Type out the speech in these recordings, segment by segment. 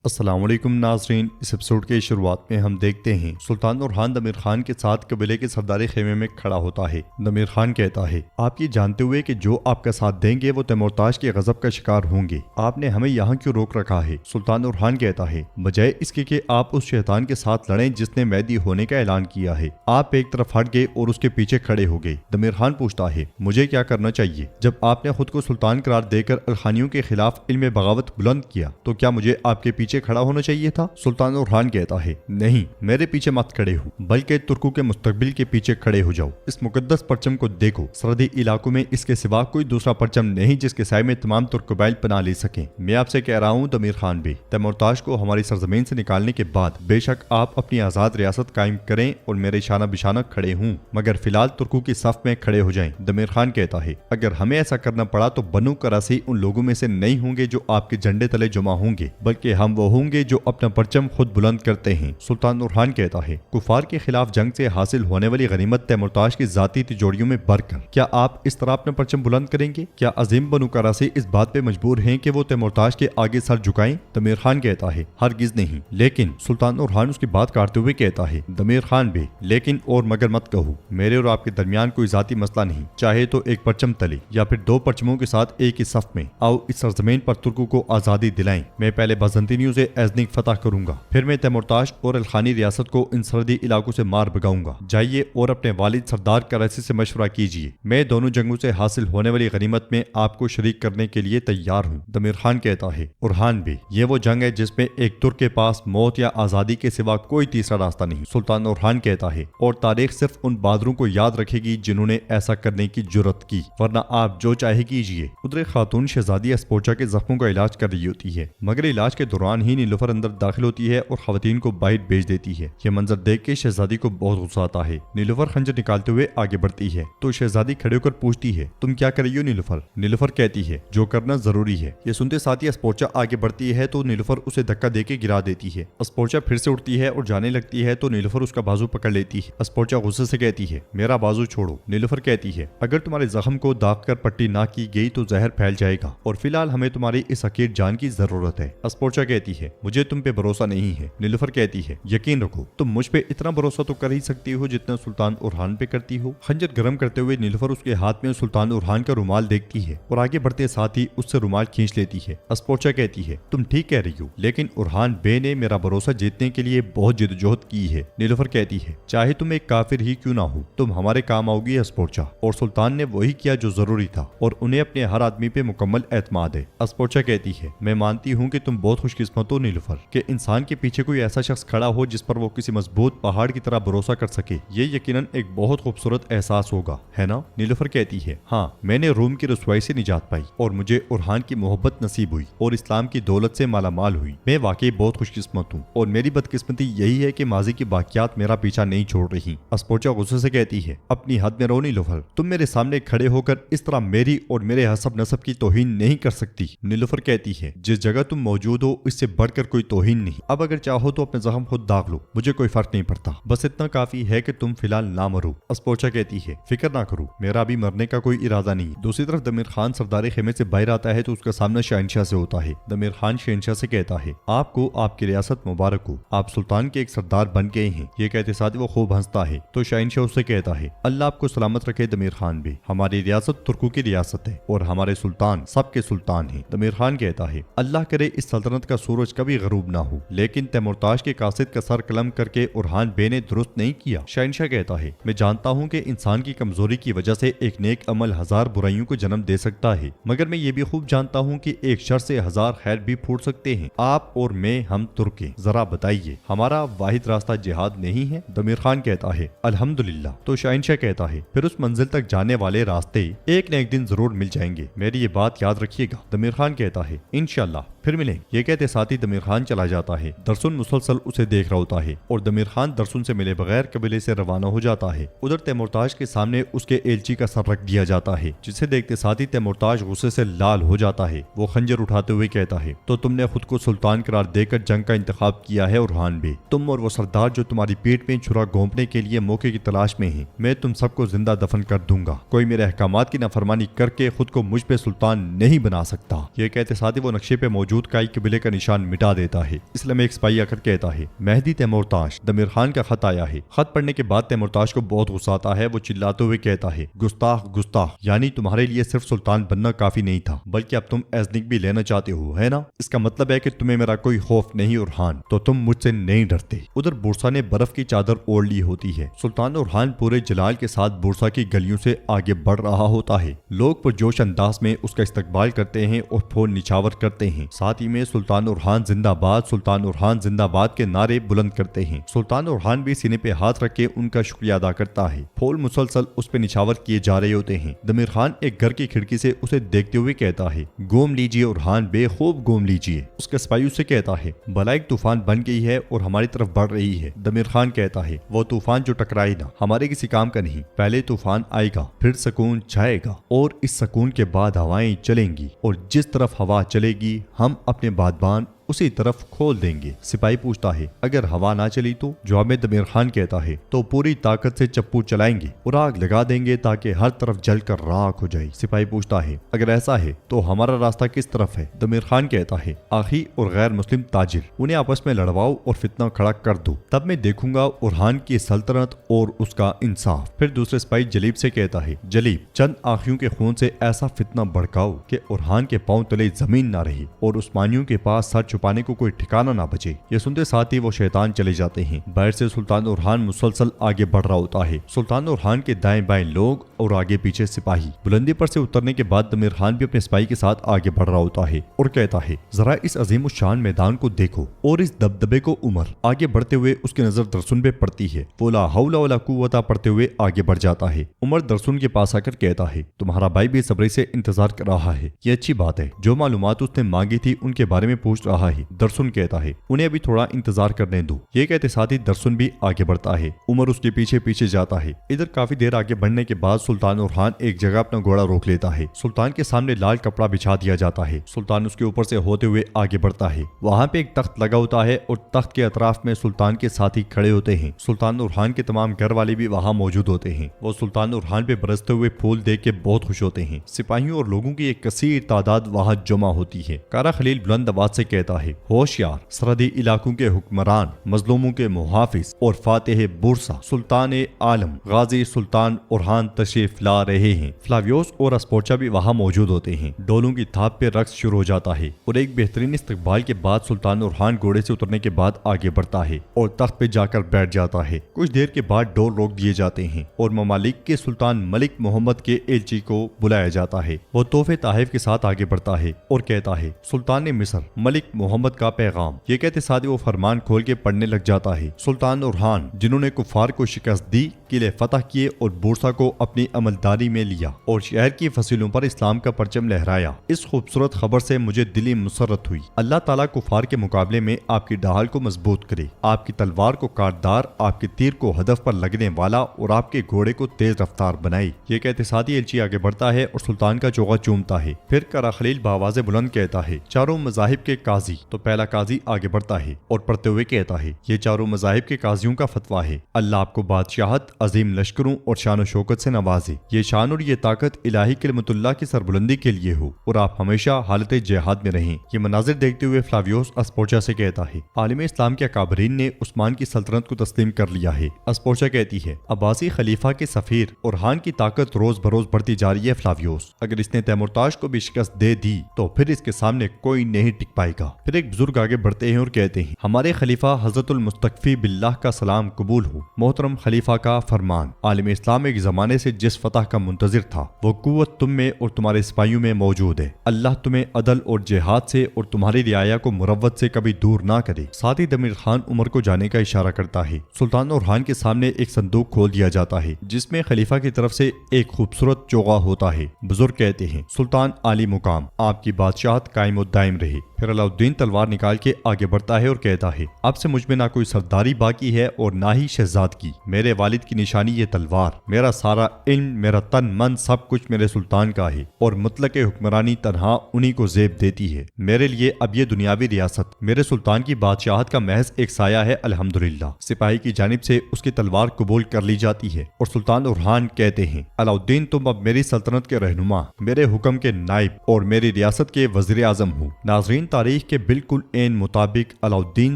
अस्सलाम वालेकुम नाज़रीन, इस एपिसोड के शुरुआत में हम देखते हैं सुल्तान उरहान दमीर खान के साथ कबीले के सरदारी खेमे में खड़ा होता है। दमीर खान कहता है, आप ये जानते हुए कि जो आपका साथ देंगे वो तैमूरताश के गजब का शिकार होंगे, आपने हमें यहाँ क्यों रोक रखा है? सुल्तान उरहान कहता है, बजाय इसके कि आप उस शैतान के साथ लड़ें जिसने मैदी होने का ऐलान किया है, आप एक तरफ हट गए और उसके पीछे खड़े हो गए। दमीर खान पूछता है, मुझे क्या करना चाहिए? जब आपने खुद को सुल्तान करार देकर अलखानियों के खिलाफ इल्म बगावत बुलंद किया तो क्या मुझे आपके पीछे खड़ा होना चाहिए था? सुल्तान उरहान कहता है, नहीं, मेरे पीछे मत खड़े हो, बल्कि तुर्कों के मुस्तकबिल के पीछे खड़े हो जाओ। इस मुकद्दस परचम को देखो, सरहदी इलाकों में इसके सिवा कोई दूसरा परचम नहीं जिसके साए में तमाम तुर्क कबाइल पना ले सकें। मैं आपसे कह रहा हूँ दमीर खान बे, तैमूरताश को हमारी सरजमीन से निकालने के बाद बेशक आप अपनी आजाद रियासत कायम करें और मेरे शाना बिशाना खड़े हूँ, मगर फिलहाल तुर्कों की सफ में खड़े हो जाएं। दमीर खान कहता है, अगर हमें ऐसा करना पड़ा तो बनु करासी उन लोगों में से नहीं होंगे जो आपके झंडे तले जमा होंगे, बल्कि हम वो होंगे जो अपना परचम खुद बुलंद करते हैं। सुल्तान उरहान कहता है, कुफार के खिलाफ जंग से हासिल होने वाली गनीमत तैमूरताश की जाती तिजोरियों में भरकर क्या आप इस तरह अपना परचम बुलंद करेंगे? क्या अजीम बनु करासी इस बात पे मजबूर हैं कि वो तैमूरताश के आगे सर झुकाएं? दमीर खान कहता है, हरगिज नहीं। लेकिन सुल्तान उरहान उसकी बात काटते हुए कहता है, दमीर खान बे, लेकिन और मगर मत कहो, मेरे और आपके दरमियान कोई जाती मसला नहीं, चाहे तो एक परचम तले या फिर दो परचमों के साथ एक ही सफ में आओ, इस सरजमीन पर तुर्कों को आजादी दिलाएं। मैं पहले बाज़ंतीनियों से एज़निक फतह करूंगा, फिर मैं तैमूरताश और अलखानी रियासत को इन सरहदी इलाकों से मार भगाऊंगा। जाइए और अपने वालिद सरदार कराची से मशवरा कीजिए, मैं दोनों जंगों से हासिल होने वाली गनीमत में आपको शरीक करने के लिए तैयार हूँ। दमीर खान कहता है, उरहान भी, ये वो जंग है जिसमें एक तुर्क के पास मौत या आजादी के सिवा कोई तीसरा रास्ता नहीं। सुल्तान उरहान कहता है, और तारीख सिर्फ उन बहादुरों को याद रखेगी जिन्होंने ऐसा करने की जुर्रत की, वरना आप जो चाहे कीजिए। उधर एक खातून शहजादी अस्पोचा के जख्मों का इलाज कर रही होती है, मगर इलाज के दौरान ही नीलुफर अंदर दाखिल होती है और खवातीन को बाहर भेज देती है। यह मंजर देख के शहजादी को बहुत गुस्सा आता है। नीलुफर खंजर निकालते हुए आगे बढ़ती है तो शहजादी खड़े होकर पूछती है, तुम क्या कर रही हो नीलुफर? नीलुफर कहती है, जो करना जरूरी है। ये सुनते साथ ही अस्पोचा आगे बढ़ती है तो नीलुफर उसे धक्का देके गिरा देती है। अस्पोचा फिर से उठती है और जाने लगती है तो नीलुफर उसका बाजू पकड़ लेती है। अस्पोचा गुस्से से कहती है, मेरा बाजू छोड़ो। नीलुफर कहती है, अगर तुम्हारे जख्म को दाग कर पट्टी ना की गई तो जहर फैल जाएगा और फिलहाल हमें तुम्हारी इस हकीर जान की जरूरत है। अस्पोचा कहती है, मुझे तुम पे भरोसा नहीं है। नीलुफर कहती है, यकीन रखो, तुम मुझ पे इतना भरोसा तो कर ही सकती हो जितना सुल्तान उरहान पे करती हो। खंजर गर्म करते हुए नीलुफर उसके हाथ में सुल्तान उरहान का रुमाल देखती है और आगे बढ़ते साथ ही उससे रुमाल खींच लेती है। अस्पोचा कहती है, तुम ठीक कह रही हो, लेकिन उरहान बे ने मेरा भरोसा जीतने के लिए बहुत जिद्दोजहद की है। नीलुफर कहती है, चाहे तुम एक काफिर ही क्यों ना हो, तुम हमारे काम आओगी अस्पोचा। और सुल्तान ने वही किया जो जरूरी था और उन्हें अपने हर आदमी पे मुकम्मल एतमाद है। अस्पोचा कहती है, मैं मानती हूँ कि तुम बहुत खुशकिस्मत हो नीलुफर, कि इंसान के पीछे कोई ऐसा शख्स खड़ा हो जिस पर वो किसी मजबूत पहाड़ की तरह भरोसा कर सके। ये यकीनन एक बहुत खूबसूरत एहसास होगा, है ना? नीलुफर कहती है, हाँ, मैंने रूम की रसवाई से निजात पाई और मुझे उरहान की मोहब्बत नसीब हुई और इस्लाम की दौलत से मालामाल हुई। मैं वाकई बहुत खुशकिस्मत हूँ और मेरी बदकिस्मती यही है कि माजी की बाकियात मेरा पीछा नहीं छोड़ रही। अस्पोचा गुस्से से कहती है, अपनी हद में रहो नीलुफर, तुम मेरे सामने खड़े होकर इस तरह मेरी और मेरे हसब नसब की तौहीन नहीं कर सकती। नीलुफर कहती है, जिस जगह तुम मौजूद हो इससे बढ़कर कोई तौहीन नहीं। अब अगर चाहो तो अपने जख्म खुद दाग लो, मुझे कोई फर्क नहीं पड़ता, बस इतना काफी है कि तुम फिलहाल ना मरो। अस्पोचा कहती है, फिक्र ना करो, मेरा अभी मरने का कोई इरादा नहीं। दूसरी तरफ दमीर खान सरदारी खेमे से बाहर आता है तो उसका सामना शहनशाह से होता है। दमीर खान शहनशाह से कहता है, आपको आपकी रियासत मुबारक हो, आप सुल्तान के एक सरदार बन गए हैं। ये कहते साथ वो खूब हंसता है तो शहनशाह उससे कहता है, अल्लाह आपको सलामत रखे दमीर खान भी, हमारी रियासत तुर्कों की रियासत है और हमारे सुल्तान सबके सुल्तान है। दमीर खान कहता है, अल्लाह करे इस सल्तनत का सूरज कभी गरूब ना हो, लेकिन तैमूरताश के कासिद का सर कलम करके उरहान बे ने दुरुस्त नहीं किया। शहनशाह कहता है, मैं जानता हूँ कि इंसान की कमजोरी की वजह से एक नेक अमल हजार बुराइयों को जन्म दे सकता है, मगर मैं ये भी खूब जानता हूँ कि एक शर से हजार खैर भी फूट सकते हैं। आप और मैं, हम तुर्क हैं, जरा बताइए, हमारा वाहिद रास्ता जिहाद नहीं है? दमीर खान कहता है, अल्हम्दुलिल्लाह। तो शहनशाह कहता है, फिर उस मंजिल तक जाने वाले रास्ते एक न एक दिन जरूर मिल जाएंगे, मेरी ये बात याद रखिएगा। दमीर खान कहता है, इंशाल्लाह, फिर मिलेंगे। ये कहते साथ ही दमीर खान चला जाता है। दरसुन मुसलसल उसे देख रहा होता है और दमीर खान दरसुन से मिले बगैर कबीले से रवाना हो जाता है। उधर तैमूरताश के सामने उसके एलची का सर रख दिया जाता है, जिसे देखते साथ ही तैमूरताश गुस्से से लाल हो जाता है। वो खंजर उठाते हुए कहता है, तो तुमने खुद को सुल्तान करार देकर जंग का इंतखाब किया है उरहान बे, तुम और वो सरदार जो तुम्हारी पीठ में छुरा घोंपने के लिए मौके की तलाश में है। मैं तुम सबको जिंदा दफन कर दूंगा, कोई मेरे अहकामात की नाफरमानी करके खुद को मुझ पे सुल्तान नहीं बना सकता। ये कहते साथ ही वो नक्शे पे मौजूद काई कबीले का निशान निशान मिटा देता है। इसलिए में एक सिपाही आकर कहता है, मेहदी तैमूरताश, दमीर खान का खत आया है। खत पढ़ने के बाद तैमूरताश को बहुत गुस्सा आता है। वो चिल्लाते हुए कहता है, गुस्ताख गुस्ताख, यानी तुम्हारे लिए सिर्फ सुल्तान बनना काफी नहीं था, बल्कि अब तुम एजनिक भी लेना चाहते हो, है ना? इसका मतलब है कि तुम्हें मेरा कोई खौफ नहीं उरहान, तो तुम मुझसे नहीं डरते। उधर बुरसा ने बर्फ की चादर ओढ़ ली होती है। सुल्तान उरहान पूरे जलाल के साथ बुरसा की गलियों से आगे बढ़ रहा होता है। लोग पुरजोश अंदाज में उसका इस्तकबाल करते हैं और फूल निछावर करते हैं। साथ ही में सुल्तान उरहान जिंदाबाद, सुल्तान उरहान जिंदाबाद के नारे बुलंद करते हैं। सुल्तान उरहान भी सीने पे हाथ रख के उनका शुक्रिया अदा करता है। फूल मुसलसल उस पे निछावर किए जा रहे होते हैं। दमीर खान एक घर की खिड़की से उसे देखते हुए कहता है, गोम लीजिए उरहान बे, खूब गोम लीजिए। उसका सिपाही उससे कहता है, बला एक तूफान बन गई है और हमारी तरफ बढ़ रही है। दमीर खान कहता है, वो तूफान जो टकराए ना, हमारे किसी काम का नहीं। पहले तूफान आएगा, फिर सुकून छाएगा, और इस सुकून के बाद हवाएं चलेंगी, और जिस तरफ हवा चलेगी हम अपने बादबान उसी तरफ खोल देंगे। सिपाही पूछता है, अगर हवा ना चली तो? जवाब में दमीर खान कहता है, तो पूरी ताकत से चप्पू चलाएंगे और आग लगा देंगे ताकि हर तरफ जलकर राख हो जाए। सिपाही पूछता है, अगर ऐसा है तो हमारा रास्ता किस तरफ है? दमीर खान कहता है, आखी और गैर मुस्लिम ताजिर, उन्हें आपस में लड़वाओ और फितना खड़ा कर दो, तब मैं देखूंगा उरहान की सल्तनत और उसका इंसाफ। फिर दूसरे सिपाही जलीब से कहता है, जलीब, चंद आखियों के खून से ऐसा फितना भड़काओ कि उरहान के पांव तले जमीन ना रही और उस्मानियों के पास सर छुपाने को कोई ठिकाना ना बचे। ये सुनते साथ ही वो शैतान चले जाते हैं। बाहर से सुल्तान उरहान मुसलसल आगे बढ़ रहा होता है। सुल्तान उरहान के दाएं बाएं लोग और आगे पीछे सिपाही। बुलंदी पर से उतरने के बाद दमीर खान भी अपने सिपाही के साथ आगे बढ़ रहा होता है और कहता है, जरा इस अजीम शान मैदान को देखो और इस दबदबे को। उमर आगे बढ़ते हुए उसकी नजर दरसुन पे पड़ती है। वो ला हौला वला कुव्वता पढ़ते हुए आगे बढ़ जाता है। उमर दरसुन के पास आकर कहता है, तुम्हारा भाई भी सब्री से इंतजार कर रहा है। ये अच्छी बात है। जो मालूमात उसने मांगी थी उनके बारे में पूछ रहा है। दरसुन कहता है, उन्हें अभी थोड़ा इंतजार करने दो। ये कहते साथ ही दरसुन भी आगे बढ़ता है। उमर उसके पीछे पीछे जाता है। इधर काफी देर आगे बढ़ने के बाद सुल्तान उरहान एक जगह अपना घोड़ा रोक लेता है। सुल्तान के सामने लाल कपड़ा बिछा दिया जाता है। सुल्तान उसके ऊपर से होते हुए आगे बढ़ता है। वहाँ पे एक तख्त लगा होता है और तख्त के अतराफ में सुल्तान के साथी खड़े होते हैं। सुल्तान उरहान के तमाम घर वाले भी वहाँ मौजूद होते हैं। वो सुल्तान उरहान पे बरसते हुए फूल देख के बहुत खुश होते हैं। सिपाहियों और लोगों की एक कसीर तादाद वहाँ जमा होती है। कारा खलील बुलंद आवाज से कहता है, होशियार, सरहदी इलाकों के हुक्मरान, मजलूमों के मुहाफिज और फातेह बुरसा सुल्तान आलम गाजी सुल्तान उरहान तशरीफ ला रहे हैं। फ्लावियोस और अस्पोचा भी वहाँ मौजूद होते हैं। डोलों की थाप पे रक्स शुरू हो जाता है और एक बेहतरीन इस्तकबाल के बाद सुल्तान उरहान घोड़े से उतरने के बाद आगे बढ़ता है और तख्त पे जाकर बैठ जाता है। कुछ देर के बाद डोल रोक दिए जाते हैं और ममालिक के सुल्तान मलिक मोहम्मद के एलची को बुलाया जाता है। वो तोहफे ताहिफ के साथ आगे बढ़ता है और कहता है, सुल्तान मिस्र मलिक मोहम्मद का पैगाम। ये कहते साथ ही वो फरमान खोल के पढ़ने लग जाता है। सुल्तान उरहान, जिन्होंने कुफार को शिकस्त दी, किले फतह किए और बुरसा को अपनी अमलदारी में लिया और शहर की फसीलों पर इस्लाम का परचम लहराया, इस खूबसूरत खबर से मुझे दिली मुसरत हुई। अल्लाह ताला कुफार के मुकाबले में आपकी ढाल को मजबूत करे, आपकी तलवार को काटदार, आपके तीर को हदफ पर लगने वाला और आपके घोड़े को तेज रफ्तार बनाए। ये कहते साथ ही एलची आगे बढ़ता है और सुल्तान का चोगा चूमता है। फिर करा खलील बावाज़े बुलंद कहता है, चारों मजाहिब के काजी। तो पहला काजी आगे बढ़ता है और पढ़ते हुए कहता है, ये चारों मजाहिब के काजियों का फतवा है, अल्लाह आपको बादशाहत, अजीम लश्करों और शान शौकत से नवाजे। ये शान और ये ताकत इलाही कलिमतुल्लाह की सरबुलंदी के लिए हो और आप हमेशा हालत जिहाद में रहें। ये मनाजिर देखते हुए फ्लावियोस अस्पोचा से कहता है, आलिम इस्लाम के अकाबरीन ने उस्मान की सल्तनत को तस्लीम कर लिया है। अस्पोचा कहती है, अब्बासी खलीफा के सफीर उरहान की ताकत रोज बरोज बढ़ती जा रही है फ्लावियोस। अगर इसने तैमूरताश को भी शिकस्त दे दी तो फिर इसके सामने कोई नहीं टिक पाएगा। फिर एक बुजुर्ग आगे बढ़ते हैं और कहते हैं, हमारे खलीफा हजरतुल मुस्तकफी बिल्लाह का सलाम कबूल हो। मोहतरम खलीफा का फरमान, आलिम इस्लाम एक जमाने से जिस फतह का मुंतजिर था वो कुव्वत तुम में और तुम्हारे सिपाहियों में मौजूद है। अल्लाह तुम्हें अदल और जिहाद से और तुम्हारी रियाया को मुरव्वत से कभी दूर ना करे। साथ ही दमीर खान उमर को जाने का इशारा करता है। सुल्तान उरहान के सामने एक संदूक खोल दिया जाता है जिसमें खलीफा की तरफ से एक खूबसूरत चोगा होता है। बुजुर्ग कहते हैं, सुल्तान आली मुकाम, आपकी बादशाहत कायम और दायम रहे। फिर अलाउद्दीन तलवार निकाल के आगे बढ़ता है और कहता है, अब से मुझ में ना कोई सरदारी बाकी है और ना ही शहजाद की। मेरे वालिद की निशानी ये तलवार। मेरा सारा इल्म, मेरा तन मन सब कुछ मेरे सुल्तान का है और मुतलक हुक्मरानी तनहा उन्हीं को जेब देती है। मेरे लिए अब ये दुनियावी रियासत मेरे सुल्तान की बादशाहत का महज एक साया है। अल्हम्दुलिल्लाह। सिपाही की जानिब से उसकी तलवार कबूल कर ली जाती है और सुल्तान उरहान कहते हैं, अलाउद्दीन तुम अब मेरी सल्तनत के रहनुमा, मेरे हुक्म के नाइब और मेरी रियासत के वज़ीर आज़म हो। नाज़रीन, तारीख के बिल्कुल एन मुताबिक अलाउद्दीन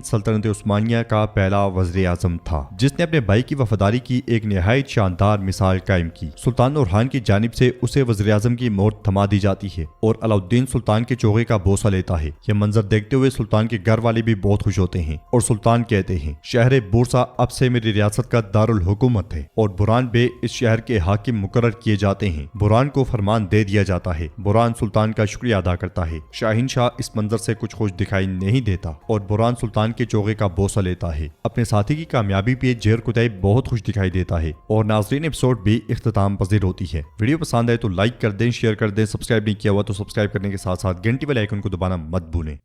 सल्तनत उस्मानिया का पहला वज़ीर आज़म था जिसने अपने भाई की वफादारी की एक निहायत शानदार मिसाल कायम की। सुल्तान उरहान की जानिब से उसे वज़ीर आज़म की मोहर थमा दी जाती है और अलाउद्दीन सुल्तान के चोगे का बोसा लेता है। यह मंजर देखते हुए सुल्तान के घर वाले भी बहुत खुश होते हैं और सुल्तान कहते हैं, शहर बुरसा अब से मेरी रियासत का दारुल हुकूमत है और बुरान बे इस शहर के हाकिम मुकर्रर किए जाते हैं। बुरान को फरमान दे दिया जाता है। बुरान सुल्तान का शुक्रिया अदा करता है। शाहीन शाह इस मंजर से कुछ खुश दिखाई नहीं देता और बुरान सुल्तान के चोगे का बोसा लेता है। अपने साथी की कामयाबी पे जेर कुतैब बहुत खुश दिखाई देता है और नाज़रीन, एपिसोड भी इख्तिताम पजीर होती है। वीडियो पसंद आए तो लाइक कर दें, शेयर कर दें, सब्सक्राइब नहीं किया हुआ तो सब्सक्राइब करने के साथ साथ घंटी वाले आइकन को दबाना मत भूलें।